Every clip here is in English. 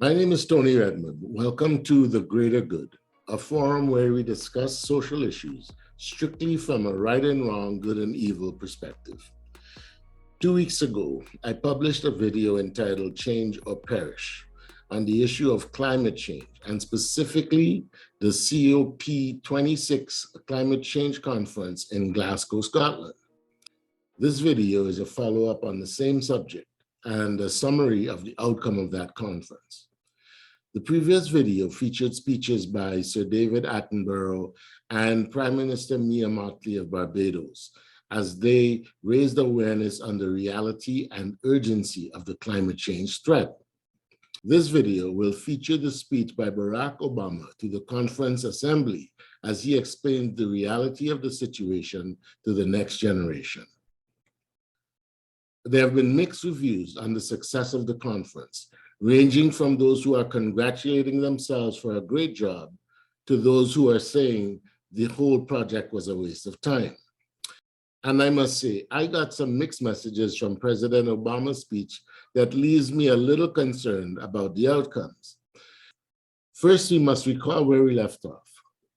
My name is Tony Redmond. Welcome to The Greater Good, a forum where we discuss social issues strictly from a right and wrong, good and evil perspective. 2 weeks ago, I published a video entitled Change or Perish on the issue of climate change, and specifically the COP26 Climate Change Conference in Glasgow, Scotland. This video is a follow-up on the same subject and a summary of the outcome of that conference. The previous video featured speeches by Sir David Attenborough and Prime Minister Mia Mottley of Barbados as they raised awareness on the reality and urgency of the climate change threat. This video will feature the speech by Barack Obama to the conference assembly as he explained the reality of the situation to the next generation. There have been mixed reviews on the success of the conference, ranging from those who are congratulating themselves for a great job to those who are saying the whole project was a waste of time. And I must say, I got some mixed messages from President Obama's speech that leaves me a little concerned about the outcomes. First, we must recall where we left off.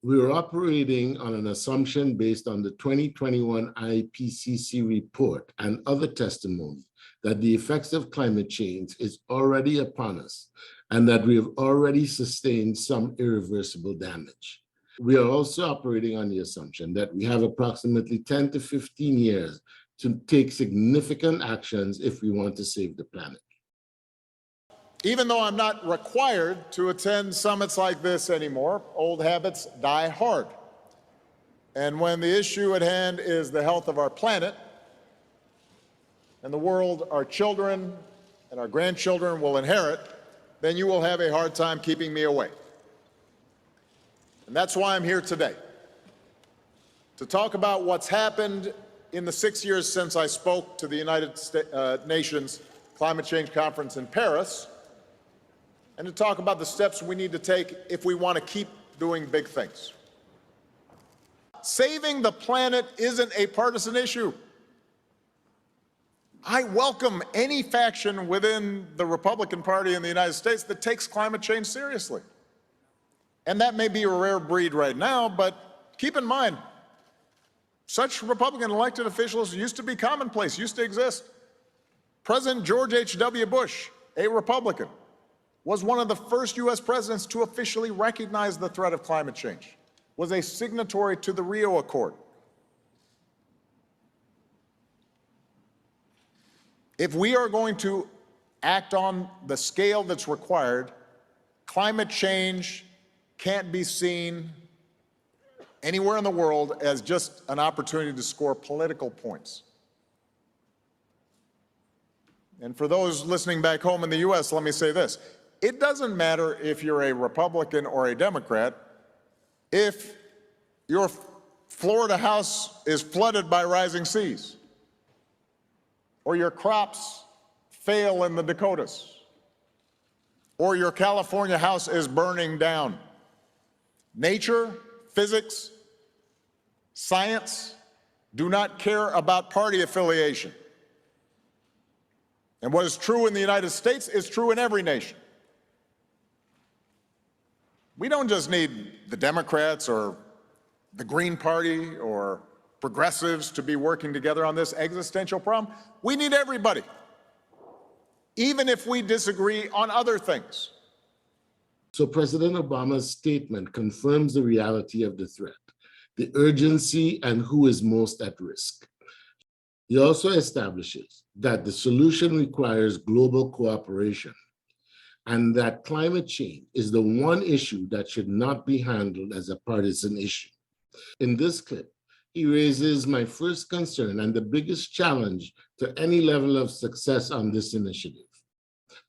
We were operating on an assumption based on the 2021 IPCC report and other testimony that the effects of climate change is already upon us and that we have already sustained some irreversible damage. We are also operating on the assumption that we have approximately 10 to 15 years to take significant actions if we want to save the planet. Even though I'm not required to attend summits like this anymore, old habits die hard. And when the issue at hand is the health of our planet and the world our children and our grandchildren will inherit, then you will have a hard time keeping me away. And that's why I'm here today, to talk about what's happened in the 6 years since I spoke to the United Nations Climate Change Conference in Paris, and to talk about the steps we need to take if we want to keep doing big things. Saving the planet isn't a partisan issue. I welcome any faction within the Republican Party in the United States that takes climate change seriously. And that may be a rare breed right now, but keep in mind, such Republican elected officials used to be commonplace, used to exist. President George H.W. Bush, a Republican, was one of the first U.S. presidents to officially recognize the threat of climate change, was a signatory to the Rio Accord. If we are going to act on the scale that's required, climate change can't be seen anywhere in the world as just an opportunity to score political points. And for those listening back home in the U.S., let me say this. It doesn't matter if you're a Republican or a Democrat. If your Florida house is flooded by rising seas, or your crops fail in the Dakotas, or your California house is burning down, nature, physics, science do not care about party affiliation. And what is true in the United States is true in every nation. We don't just need the Democrats or the Green Party or progressives to be working together on this existential problem. We need everybody, even if we disagree on other things. So President Obama's statement confirms the reality of the threat, the urgency, and who is most at risk. He also establishes that the solution requires global cooperation, and that climate change is the one issue that should not be handled as a partisan issue. In this clip, he raises my first concern and the biggest challenge to any level of success on this initiative: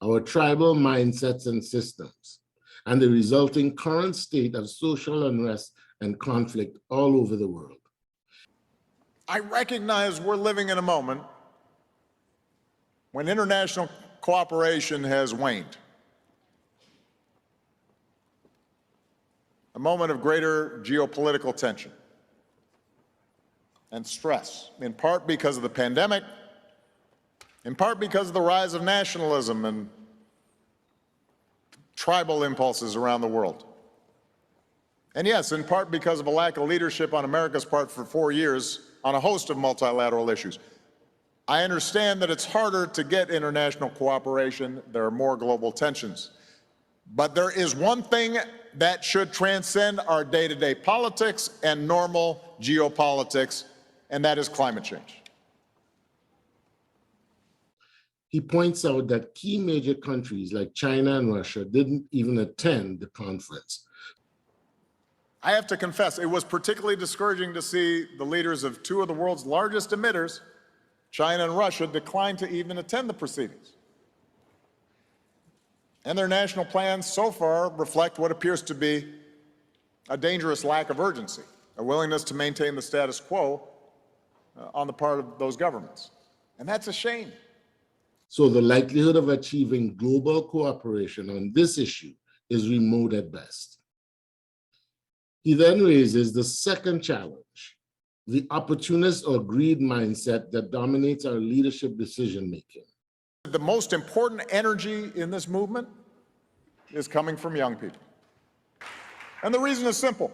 our tribal mindsets and systems, and the resulting current state of social unrest and conflict all over the world. I recognize we're living in a moment when international cooperation has waned. A moment of greater geopolitical tension and stress, in part because of the pandemic, in part because of the rise of nationalism and tribal impulses around the world. And yes, in part because of a lack of leadership on America's part for 4 years on a host of multilateral issues. I understand that it's harder to get international cooperation. There are more global tensions. But there is one thing that should transcend our day-to-day politics and normal geopolitics, and that is climate change. He points out that key major countries like China and Russia didn't even attend the conference. I have to confess, it was particularly discouraging to see the leaders of two of the world's largest emitters, China and Russia, decline to even attend the proceedings. And their national plans so far reflect what appears to be a dangerous lack of urgency, a willingness to maintain the status quo on the part of those governments. And that's a shame. So the likelihood of achieving global cooperation on this issue is remote at best. He then raises the second challenge, the opportunist or greed mindset that dominates our leadership decision-making. The most important energy in this movement is coming from young people. And the reason is simple.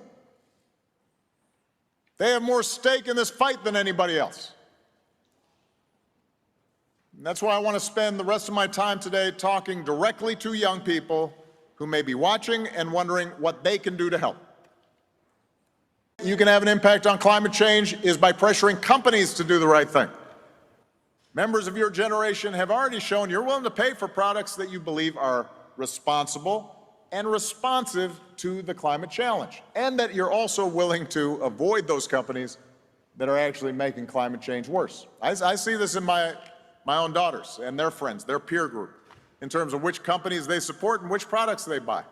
They have more stake in this fight than anybody else. And that's why I want to spend the rest of my time today talking directly to young people who may be watching and wondering what they can do to help. You can have an impact on climate change is by pressuring companies to do the right thing. Members of your generation have already shown you're willing to pay for products that you believe are responsible and responsive to the climate challenge, and that you're also willing to avoid those companies that are actually making climate change worse. I see this in my own daughters and their friends, their peer group, in terms of which companies they support and which products they buy.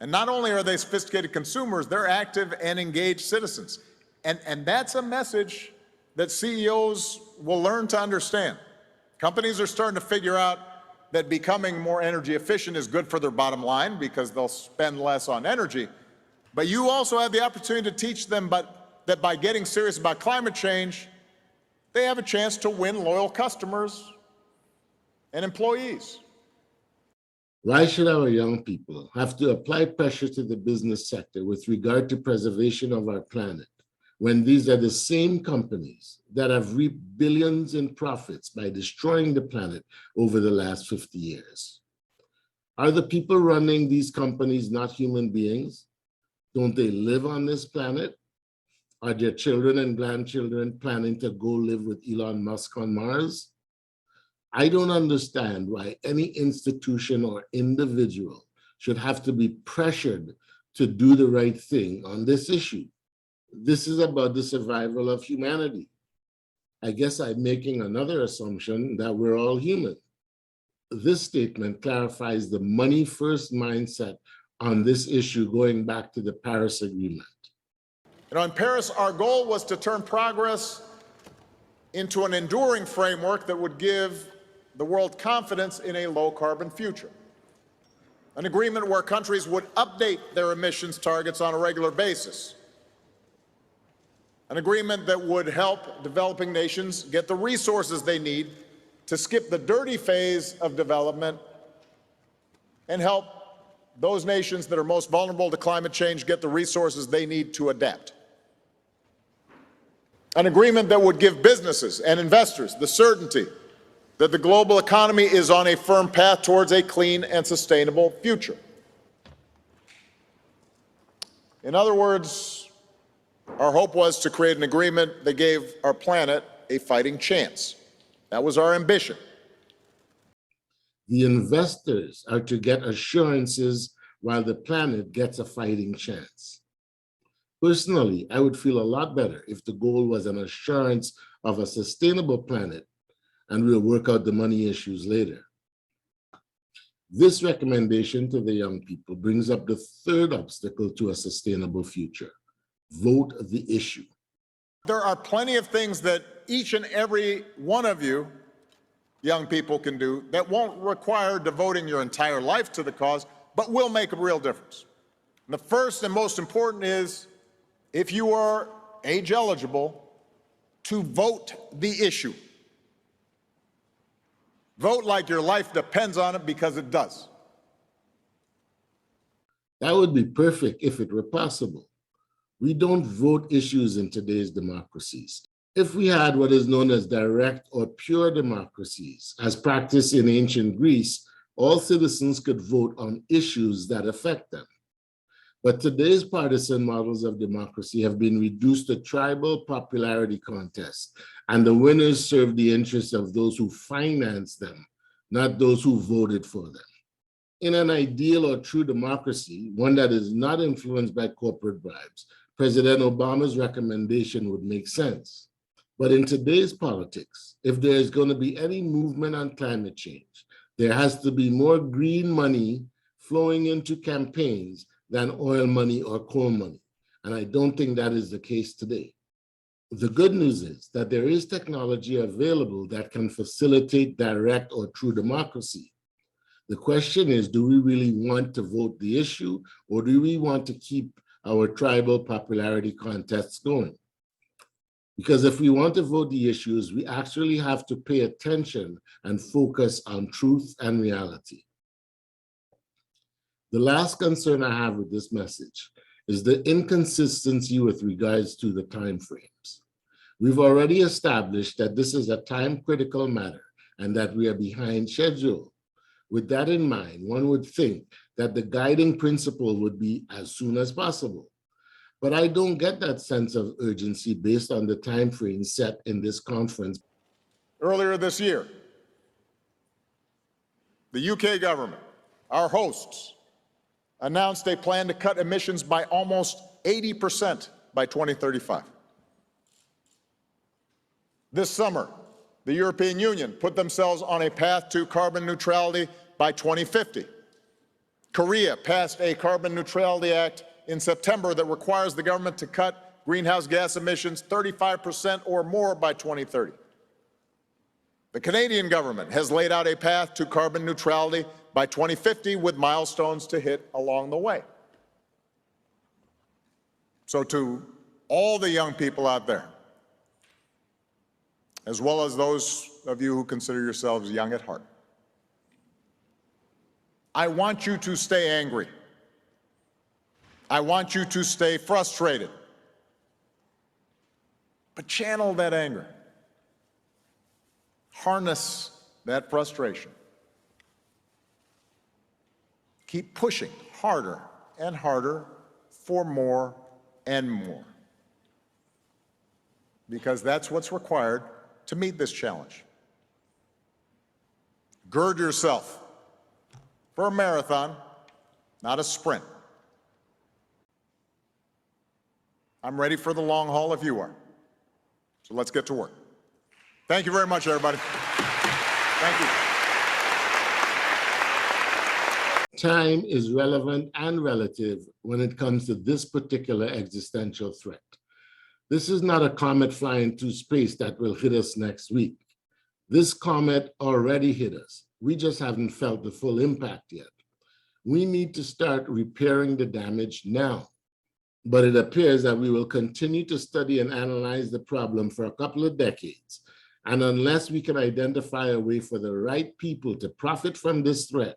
And not only are they sophisticated consumers, they're active and engaged citizens. And that's a message that CEOs will learn to understand. Companies are starting to figure out that becoming more energy efficient is good for their bottom line because they'll spend less on energy. But you also have the opportunity to teach them that by getting serious about climate change, they have a chance to win loyal customers and employees. Why should our young people have to apply pressure to the business sector with regard to preservation of our planet when these are the same companies that have reaped billions in profits by destroying the planet over the last 50 years? Are the people running these companies not human beings? Don't they live on this planet? Are their children and grandchildren planning to go live with Elon Musk on Mars? I don't understand why any institution or individual should have to be pressured to do the right thing on this issue. This is about the survival of humanity. I guess I'm making another assumption that we're all human. This statement clarifies the money-first mindset on this issue going back to the Paris Agreement. In Paris, our goal was to turn progress into an enduring framework that would give the world confidence in a low-carbon future. An agreement where countries would update their emissions targets on a regular basis. An agreement that would help developing nations get the resources they need to skip the dirty phase of development and help those nations that are most vulnerable to climate change get the resources they need to adapt. An agreement that would give businesses and investors the certainty that the global economy is on a firm path towards a clean and sustainable future. In other words, our hope was to create an agreement that gave our planet a fighting chance. That was our ambition. The investors are to get assurances while the planet gets a fighting chance. Personally, I would feel a lot better if the goal was an assurance of a sustainable planet, and we'll work out the money issues later. This recommendation to the young people brings up the third obstacle to a sustainable future: vote the issue. There are plenty of things that each and every one of you young people can do that won't require devoting your entire life to the cause, but will make a real difference. And the first and most important is, if you are age eligible, to vote the issue. Vote like your life depends on it, because it does. That would be perfect if it were possible. We don't vote issues in today's democracies. If we had what is known as direct or pure democracies, as practiced in ancient Greece, all citizens could vote on issues that affect them. But today's partisan models of democracy have been reduced to tribal popularity contests, and the winners serve the interests of those who finance them, not those who voted for them. In an ideal or true democracy, one that is not influenced by corporate bribes, President Obama's recommendation would make sense. But in today's politics, if there is going to be any movement on climate change, there has to be more green money flowing into campaigns than oil money or coal money. And I don't think that is the case today. The good news is that there is technology available that can facilitate direct or true democracy. The question is, do we really want to vote the issue, or do we want to keep our tribal popularity contests going? Because if we want to vote the issues, we actually have to pay attention and focus on truth and reality. The last concern I have with this message is the inconsistency with regards to the timeframes. We've already established that this is a time-critical matter and that we are behind schedule. With that in mind, one would think that the guiding principle would be as soon as possible. But I don't get that sense of urgency based on the time frame set in this conference. Earlier this year, the UK government, our hosts, announced a plan to cut emissions by almost 80% by 2035. This summer, the European Union put themselves on a path to carbon neutrality by 2050. Korea passed a Carbon Neutrality Act in September that requires the government to cut greenhouse gas emissions 35% or more by 2030. The Canadian government has laid out a path to carbon neutrality by 2050 with milestones to hit along the way. So to all the young people out there, as well as those of you who consider yourselves young at heart, I want you to stay angry. I want you to stay frustrated, but channel that anger. Harness that frustration. Keep pushing harder and harder for more and more, because that's what's required to meet this challenge. Gird yourself for a marathon, not a sprint. I'm ready for the long haul if you are. So let's get to work. Thank you very much, everybody. Thank you. Time is relevant and relative when it comes to this particular existential threat. This is not a comet flying through space that will hit us next week. This comet already hit us. We just haven't felt the full impact yet. We need to start repairing the damage now. But it appears that we will continue to study and analyze the problem for a couple of decades. And unless we can identify a way for the right people to profit from this threat,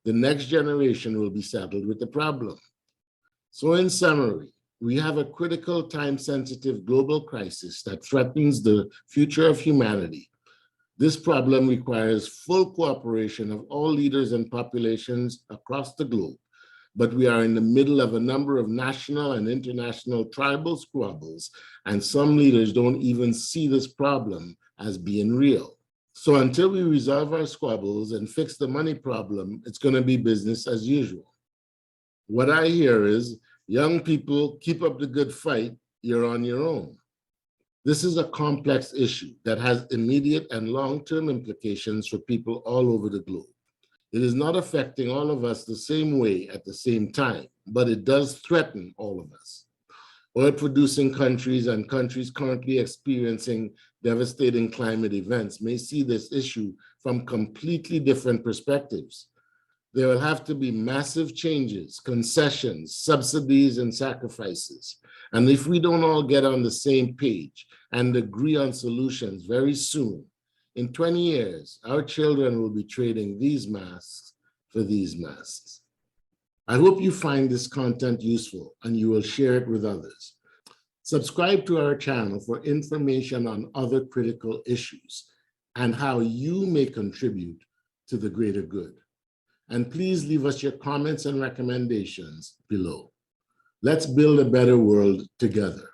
the next generation will be saddled with the problem. So in summary, we have a critical, time-sensitive global crisis that threatens the future of humanity. This problem requires full cooperation of all leaders and populations across the globe. But we are in the middle of a number of national and international tribal squabbles, and some leaders don't even see this problem as being real. So until we resolve our squabbles and fix the money problem, it's going to be business as usual. What I hear is, young people, keep up the good fight, you're on your own. This is a complex issue that has immediate and long-term implications for people all over the globe. It is not affecting all of us the same way at the same time, but it does threaten all of us. Oil-producing countries and countries currently experiencing devastating climate events may see this issue from completely different perspectives. There will have to be massive changes, concessions, subsidies, and sacrifices. And if we don't all get on the same page and agree on solutions very soon, in 20 years, our children will be trading these masks for these masks. I hope you find this content useful and you will share it with others. Subscribe to our channel for information on other critical issues and how you may contribute to the greater good. And please leave us your comments and recommendations below. Let's build a better world together.